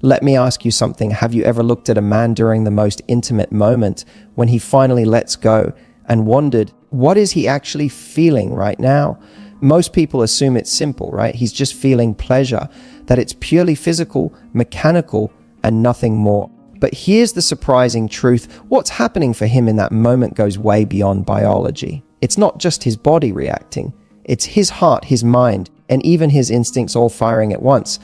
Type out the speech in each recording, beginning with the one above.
Let me ask you something. Have you ever looked at a man during the most intimate moment when he finally lets go and wondered, what is he actually feeling right now? Most people assume it's simple, right? He's just feeling pleasure, that it's purely physical, mechanical, and nothing more. But here's the surprising truth. What's happening for him in that moment goes way beyond biology. It's not just his body reacting. It's his heart, his mind, and even his instincts all firing at once.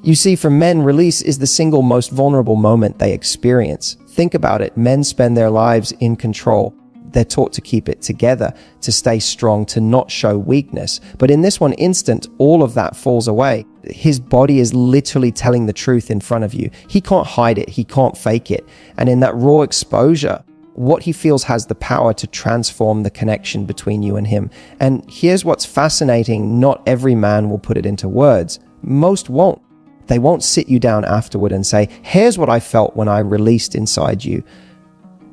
You see, for men, release is the single most vulnerable moment they experience. Think about it. Men spend their lives in control. They're taught to keep it together, to stay strong, to not show weakness. But in this one instant, all of that falls away. His body is literally telling the truth in front of you. He can't hide it. He can't fake it. And in that raw exposure, what he feels has the power to transform the connection between you and him. And here's what's fascinating. Not every man will put it into words. Most won't. They won't sit you down afterward and say, here's what I felt when I released inside you.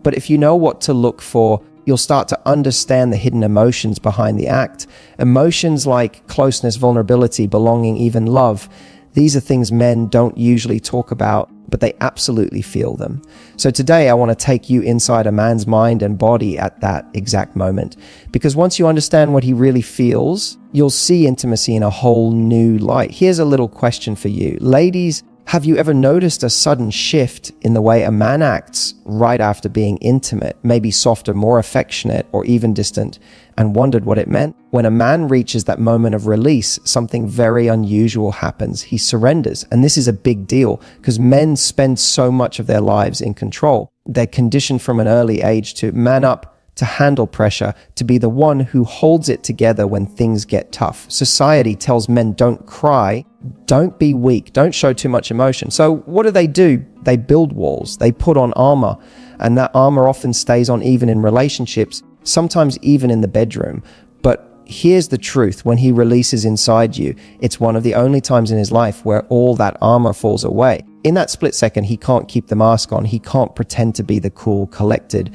But if you know what to look for, you'll start to understand the hidden emotions behind the act. Emotions like closeness, vulnerability, belonging, even love. These are things men don't usually talk about, but they absolutely feel them. So today I want to take you inside a man's mind and body at that exact moment. Because once you understand what he really feels, you'll see intimacy in a whole new light. Here's a little question for you. Ladies, have you ever noticed a sudden shift in the way a man acts right after being intimate, maybe softer, more affectionate, or even distant, and wondered what it meant? When a man reaches that moment of release, something very unusual happens. He surrenders. And this is a big deal because men spend so much of their lives in control. They're conditioned from an early age to man up, to handle pressure, to be the one who holds it together when things get tough. Society tells men don't cry, don't be weak, don't show too much emotion. So what do? They build walls, they put on armor, and that armor often stays on even in relationships, sometimes even in the bedroom. But here's the truth. When he releases inside you, it's one of the only times in his life where all that armor falls away. In that split second, he can't keep the mask on. He can't pretend to be the cool, collected,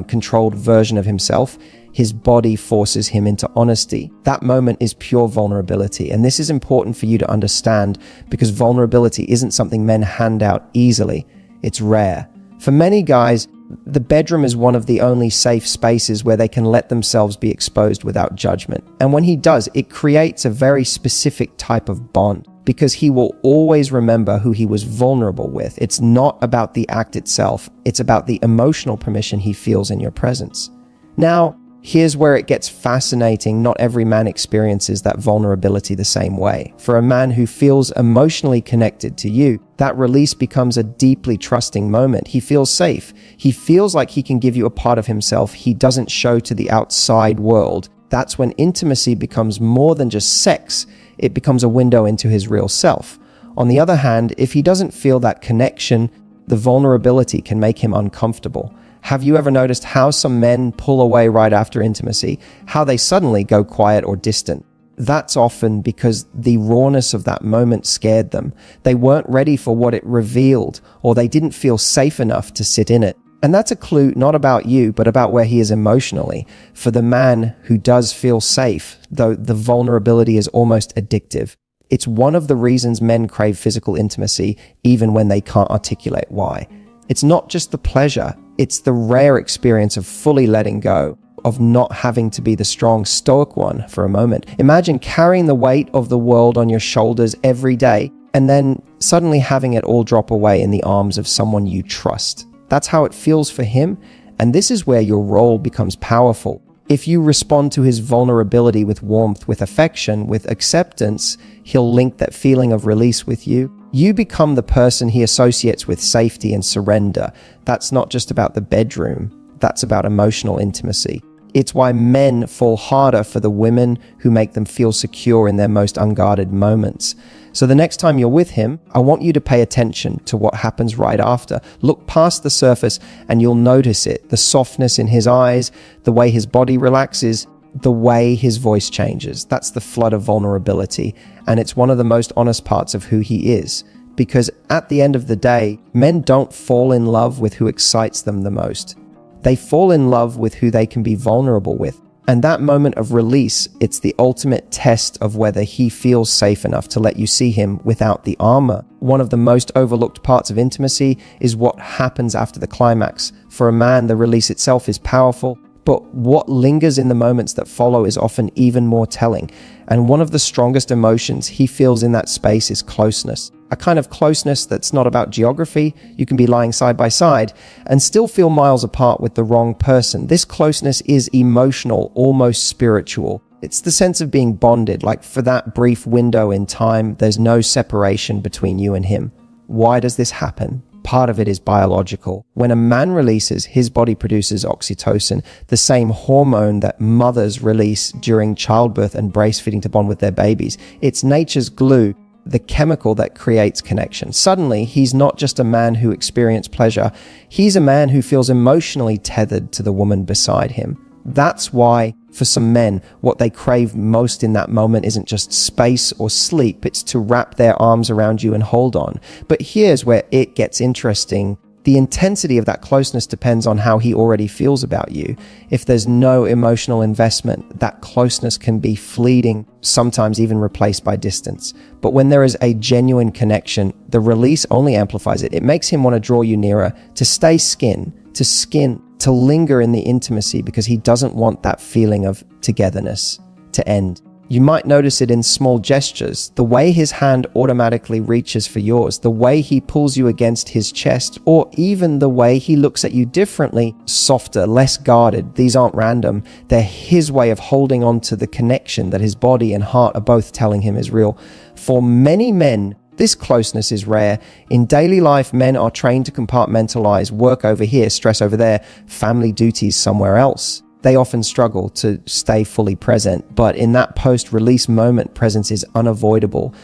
controlled version of himself. His body forces him into honesty. That moment is pure vulnerability. And this is important for you to understand because vulnerability isn't something men hand out easily. It's rare. For many guys, the bedroom is one of the only safe spaces where they can let themselves be exposed without judgment. And when he does, it creates a very specific type of bond because he will always remember who he was vulnerable with. It's not about the act itself. It's about the emotional permission he feels in your presence. Now, here's where it gets fascinating. Not every man experiences that vulnerability the same way. For a man who feels emotionally connected to you, that release becomes a deeply trusting moment. He feels safe. He feels like he can give you a part of himself he doesn't show to the outside world. That's when intimacy becomes more than just sex. It becomes a window into his real self. On the other hand, if he doesn't feel that connection, the vulnerability can make him uncomfortable. Have you ever noticed how some men pull away right after intimacy? How they suddenly go quiet or distant? That's often because the rawness of that moment scared them. They weren't ready for what it revealed, or they didn't feel safe enough to sit in it. And that's a clue not about you, but about where he is emotionally. For the man who does feel safe, though the vulnerability is almost addictive. It's one of the reasons men crave physical intimacy, even when they can't articulate why. It's not just the pleasure, it's the rare experience of fully letting go, of not having to be the strong, stoic one for a moment. Imagine carrying the weight of the world on your shoulders every day, and then suddenly having it all drop away in the arms of someone you trust. That's how it feels for him, and this is where your role becomes powerful. If you respond to his vulnerability with warmth, with affection, with acceptance, he'll link that feeling of release with you. You become the person he associates with safety and surrender. That's not just about the bedroom, that's about emotional intimacy. It's why men fall harder for the women who make them feel secure in their most unguarded moments. So the next time you're with him, I want you to pay attention to what happens right after. Look past the surface and you'll notice it. The softness in his eyes, the way his body relaxes, the way his voice changes. That's the flood of vulnerability. And it's one of the most honest parts of who he is. Because at the end of the day, men don't fall in love with who excites them the most. They fall in love with who they can be vulnerable with. And that moment of release, it's the ultimate test of whether he feels safe enough to let you see him without the armor. One of the most overlooked parts of intimacy is what happens after the climax. For a man, the release itself is powerful, but what lingers in the moments that follow is often even more telling. And one of the strongest emotions he feels in that space is closeness. A kind of closeness that's not about geography. You can be lying side by side and still feel miles apart with the wrong person. This closeness is emotional, almost spiritual. It's the sense of being bonded, like for that brief window in time, there's no separation between you and him. Why does this happen? Part of it is biological. When a man releases, his body produces oxytocin, the same hormone that mothers release during childbirth and breastfeeding to bond with their babies. It's nature's glue, the chemical that creates connection. Suddenly, he's not just a man who experienced pleasure. He's a man who feels emotionally tethered to the woman beside him. That's why, for some men, what they crave most in that moment isn't just space or sleep, it's to wrap their arms around you and hold on. But here's where it gets interesting. The intensity of that closeness depends on how he already feels about you. If there's no emotional investment, that closeness can be fleeting, sometimes even replaced by distance. But when there is a genuine connection, the release only amplifies it. It makes him want to draw you nearer, to stay skin, to linger in the intimacy, because he doesn't want that feeling of togetherness to end. You might notice it in small gestures, the way his hand automatically reaches for yours, the way he pulls you against his chest, or even the way he looks at you differently, softer, less guarded. These aren't random. They're his way of holding on to the connection that his body and heart are both telling him is real. For many men, this closeness is rare. In daily life, men are trained to compartmentalize work over here, stress over there, family duties somewhere else. They often struggle to stay fully present, but in that post-release moment, presence is unavoidable.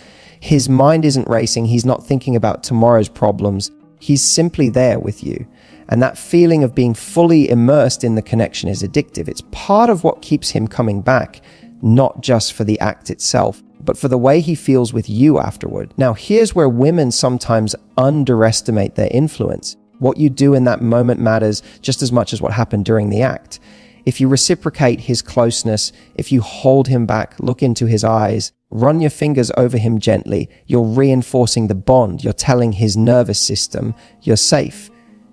His mind isn't racing. He's not thinking about tomorrow's problems. He's simply there with you. And that feeling of being fully immersed in the connection is addictive. It's part of what keeps him coming back, not just for the act itself, but for the way he feels with you afterward. Now, here's where women sometimes underestimate their influence. What you do in that moment matters just as much as what happened during the act. If you reciprocate his closeness, if you hold him back, look into his eyes, run your fingers over him gently, you're reinforcing the bond. You're telling his nervous system, you're safe,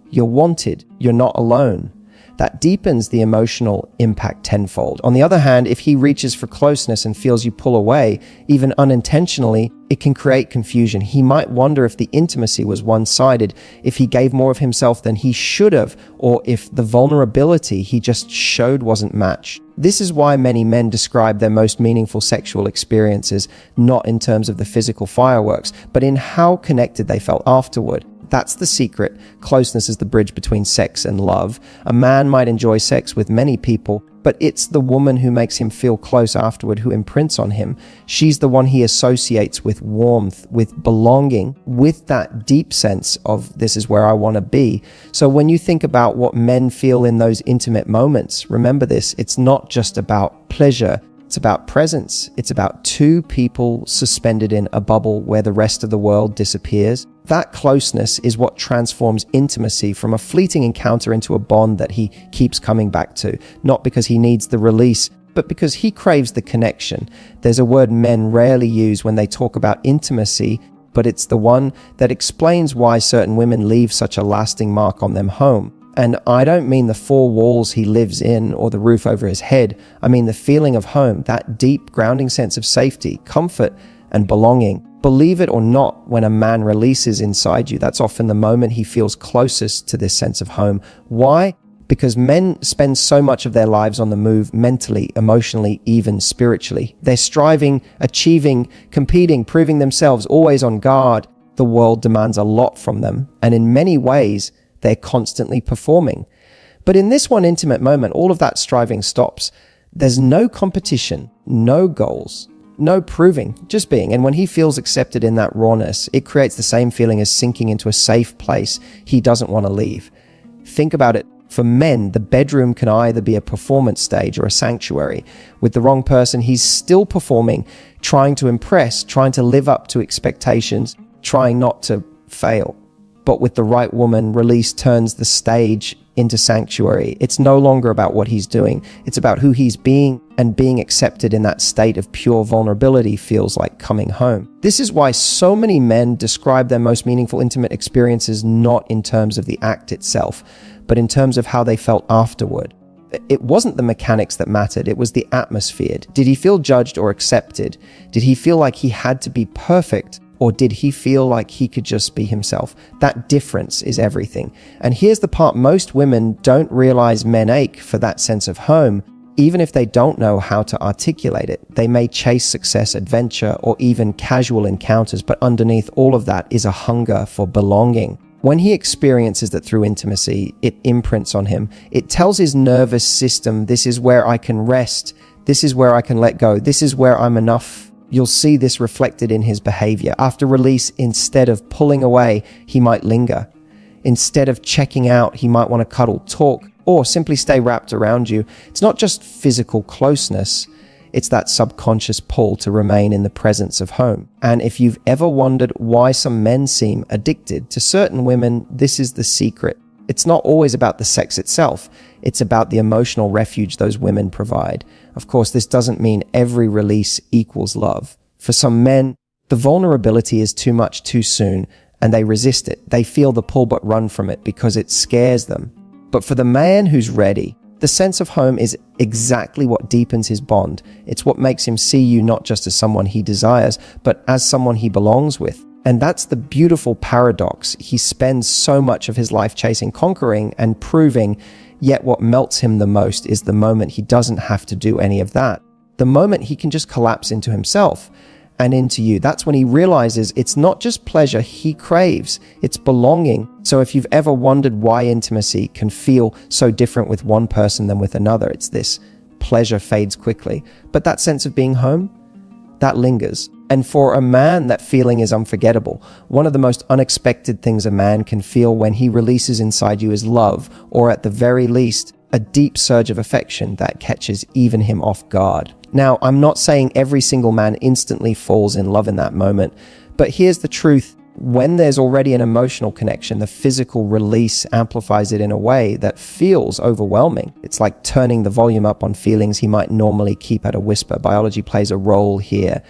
you're wanted, you're not alone. That deepens the emotional impact tenfold. On the other hand, if he reaches for closeness and feels you pull away, even unintentionally, it can create confusion. He might wonder if the intimacy was one-sided, if he gave more of himself than he should have, or if the vulnerability he just showed wasn't matched. This is why many men describe their most meaningful sexual experiences not in terms of the physical fireworks, but in how connected they felt afterward. That's the secret. Closeness is the bridge between sex and love. A man might enjoy sex with many people, but it's the woman who makes him feel close afterward who imprints on him. She's the one he associates with warmth, with belonging, with that deep sense of this is where I want to be. So when you think about what men feel in those intimate moments, remember this, it's not just about pleasure. It's about presence. It's about two people suspended in a bubble where the rest of the world disappears. That closeness is what transforms intimacy from a fleeting encounter into a bond that he keeps coming back to, not because he needs the release, but because he craves the connection. There's a word men rarely use when they talk about intimacy, but it's the one that explains why certain women leave such a lasting mark on them home. And I don't mean the four walls he lives in or the roof over his head. I mean the feeling of home, that deep grounding sense of safety, comfort, and belonging. Believe it or not, when a man releases inside you, that's often the moment he feels closest to this sense of home. Why? Because men spend so much of their lives on the move, mentally, emotionally, even spiritually. They're striving, achieving, competing, proving themselves, always on guard. The world demands a lot from them, and in many ways, they're constantly performing. But in this one intimate moment, all of that striving stops. There's no competition, no goals, no proving, just being. And when he feels accepted in that rawness, it creates the same feeling as sinking into a safe place he doesn't want to leave. Think about it. For men, the bedroom can either be a performance stage or a sanctuary. With the wrong person, he's still performing, trying to impress, trying to live up to expectations, trying not to fail. But with the right woman, release turns the stage into sanctuary. It's no longer about what he's doing. It's about who he's being, and being accepted in that state of pure vulnerability feels like coming home. This is why so many men describe their most meaningful intimate experiences not in terms of the act itself, but in terms of how they felt afterward. It wasn't the mechanics that mattered, it was the atmosphere. Did he feel judged or accepted? Did he feel like he had to be perfect? Or did he feel like he could just be himself? That difference is everything. And here's the part most women don't realize men ache for: that sense of home. Even if they don't know how to articulate it, they may chase success, adventure, or even casual encounters, but underneath all of that is a hunger for belonging. When he experiences that through intimacy, it imprints on him. It tells his nervous system, this is where I can rest, this is where I can let go, this is where I'm enough. You'll see this reflected in his behavior. After release, instead of pulling away, he might linger. Instead of checking out, he might want to cuddle, talk, or simply stay wrapped around you. It's not just physical closeness, it's that subconscious pull to remain in the presence of home. And if you've ever wondered why some men seem addicted to certain women, this is the secret. It's not always about the sex itself. It's about the emotional refuge those women provide. Of course, this doesn't mean every release equals love. For some men, the vulnerability is too much too soon, and they resist it. They feel the pull but run from it because it scares them. But for the man who's ready, the sense of home is exactly what deepens his bond. It's what makes him see you not just as someone he desires, but as someone he belongs with. And that's the beautiful paradox. He spends so much of his life chasing, conquering, and proving, yet what melts him the most is the moment he doesn't have to do any of that. The moment he can just collapse into himself and into you. That's when he realizes it's not just pleasure he craves, it's belonging. So if you've ever wondered why intimacy can feel so different with one person than with another, it's this: pleasure fades quickly, but that sense of being home, that lingers. And for a man, that feeling is unforgettable. One of the most unexpected things a man can feel when he releases inside you is love, or at the very least, a deep surge of affection that catches even him off guard. Now, I'm not saying every single man instantly falls in love in that moment, but here's the truth. When there's already an emotional connection, the physical release amplifies it in a way that feels overwhelming. It's like turning the volume up on feelings he might normally keep at a whisper. Biology plays a role here.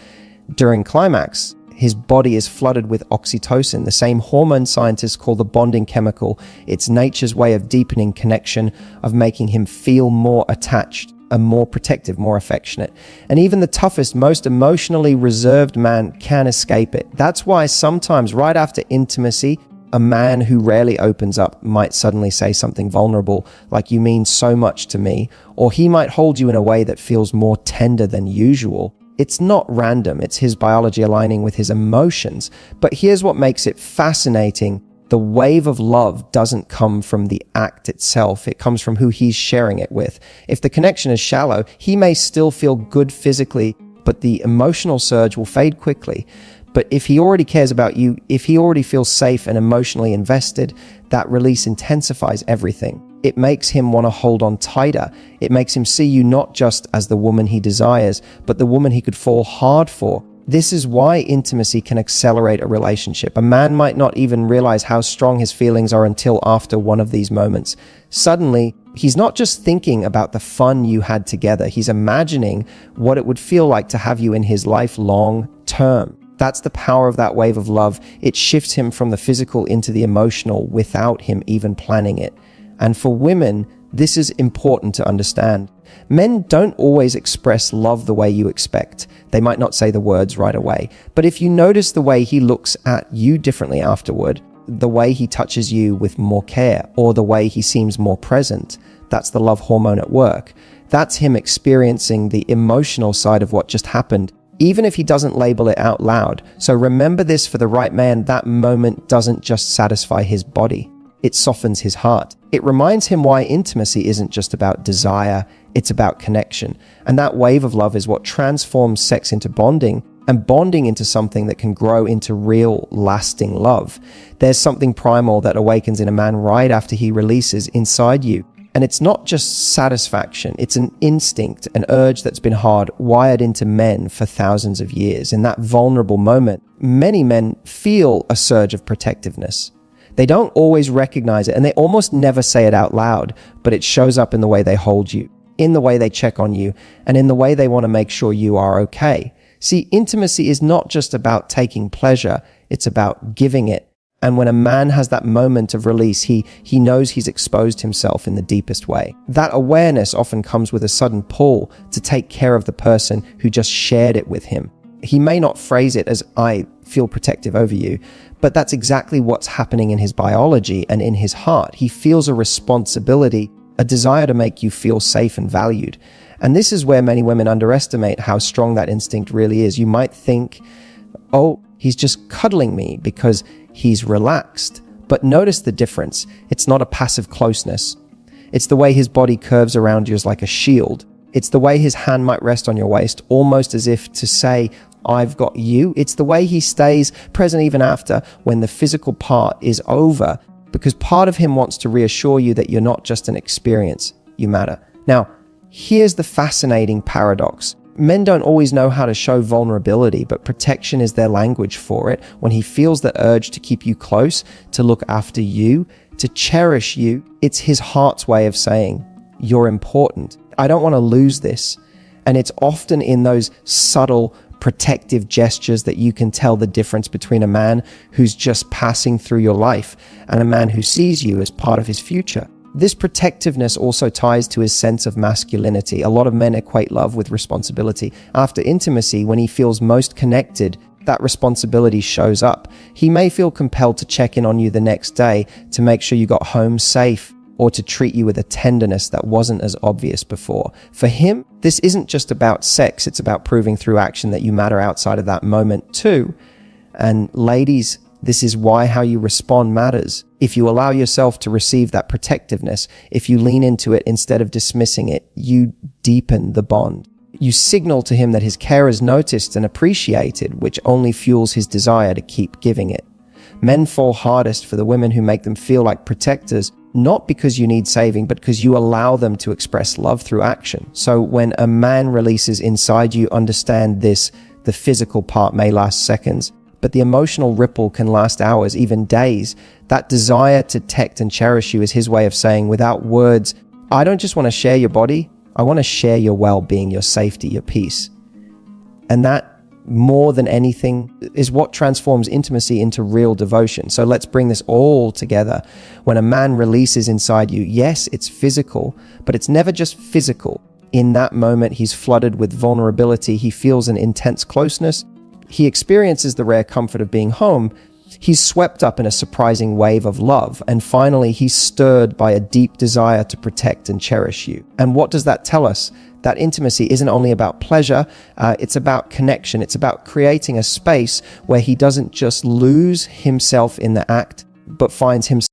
During climax, his body is flooded with oxytocin, the same hormone scientists call the bonding chemical. It's nature's way of deepening connection, of making him feel more attached, and more protective, more affectionate. And even the toughest, most emotionally reserved man can escape it. That's why sometimes right after intimacy, a man who rarely opens up might suddenly say something vulnerable, like "you mean so much to me," or he might hold you in a way that feels more tender than usual. It's not random, it's his biology aligning with his emotions. But here's what makes it fascinating. The wave of love doesn't come from the act itself, it comes from who he's sharing it with. If the connection is shallow, he may still feel good physically, but the emotional surge will fade quickly. But if he already cares about you, if he already feels safe and emotionally invested, that release intensifies everything. It makes him want to hold on tighter. It makes him see you not just as the woman he desires, but the woman he could fall hard for. This is why intimacy can accelerate a relationship. A man might not even realize how strong his feelings are until after one of these moments. Suddenly, he's not just thinking about the fun you had together, he's imagining what it would feel like to have you in his life long term. That's the power of that wave of love. It shifts him from the physical into the emotional without him even planning it. And for women, this is important to understand. Men don't always express love the way you expect. They might not say the words right away. But if you notice the way he looks at you differently afterward, the way he touches you with more care, or the way he seems more present, that's the love hormone at work. That's him experiencing the emotional side of what just happened, even if he doesn't label it out loud. So remember this: for the right man, that moment doesn't just satisfy his body. It softens his heart. It reminds him why intimacy isn't just about desire, it's about connection. And that wave of love is what transforms sex into bonding, and bonding into something that can grow into real, lasting love. There's something primal that awakens in a man right after he releases inside you. And it's not just satisfaction, it's an instinct, an urge that's been hardwired into men for thousands of years. In that vulnerable moment, many men feel a surge of protectiveness. They don't always recognize it, and they almost never say it out loud, but it shows up in the way they hold you, in the way they check on you, and in the way they want to make sure you are okay. See, intimacy is not just about taking pleasure, it's about giving it. And when a man has that moment of release, he knows he's exposed himself in the deepest way. That awareness often comes with a sudden pull to take care of the person who just shared it with him. He may not phrase it as, "I feel protective over you," but that's exactly what's happening in his biology and in his heart. He feels a responsibility, a desire to make you feel safe and valued. And this is where many women underestimate how strong that instinct really is. You might think, "Oh, he's just cuddling me because he's relaxed." But notice the difference. It's not a passive closeness. It's the way his body curves around you as like a shield. It's the way his hand might rest on your waist, almost as if to say, "I've got you." It's the way he stays present even after, when the physical part is over, because part of him wants to reassure you that you're not just an experience, you matter. Now, here's the fascinating paradox. Men don't always know how to show vulnerability, but protection is their language for it. When he feels the urge to keep you close, to look after you, to cherish you, it's his heart's way of saying, "You're important. I don't want to lose this." And it's often in those subtle, protective gestures that you can tell the difference between a man who's just passing through your life and a man who sees you as part of his future. This protectiveness also ties to his sense of masculinity. A lot of men equate love with responsibility. After intimacy, when he feels most connected, that responsibility shows up. He may feel compelled to check in on you the next day to make sure you got home safe, or to treat you with a tenderness that wasn't as obvious before. For him, this isn't just about sex, it's about proving through action that you matter outside of that moment too. And ladies, this is why how you respond matters. If you allow yourself to receive that protectiveness, if you lean into it instead of dismissing it, you deepen the bond. You signal to him that his care is noticed and appreciated, which only fuels his desire to keep giving it. Men fall hardest for the women who make them feel like protectors, not because you need saving, but because you allow them to express love through action. So when a man releases inside you, understand this: the physical part may last seconds, but the emotional ripple can last hours, even days. That desire to protect and cherish you is his way of saying, without words, "I don't just want to share your body, I want to share your well-being, your safety, your peace." And that, more than anything, is what transforms intimacy into real devotion. So let's bring this all together. When a man releases inside you, yes, it's physical, but it's never just physical. In that moment, he's flooded with vulnerability. He feels an intense closeness. He experiences the rare comfort of being home. He's swept up in a surprising wave of love. And finally, he's stirred by a deep desire to protect and cherish you. And what does that tell us? That intimacy isn't only about pleasure, it's about connection. It's about creating a space where he doesn't just lose himself in the act, but finds himself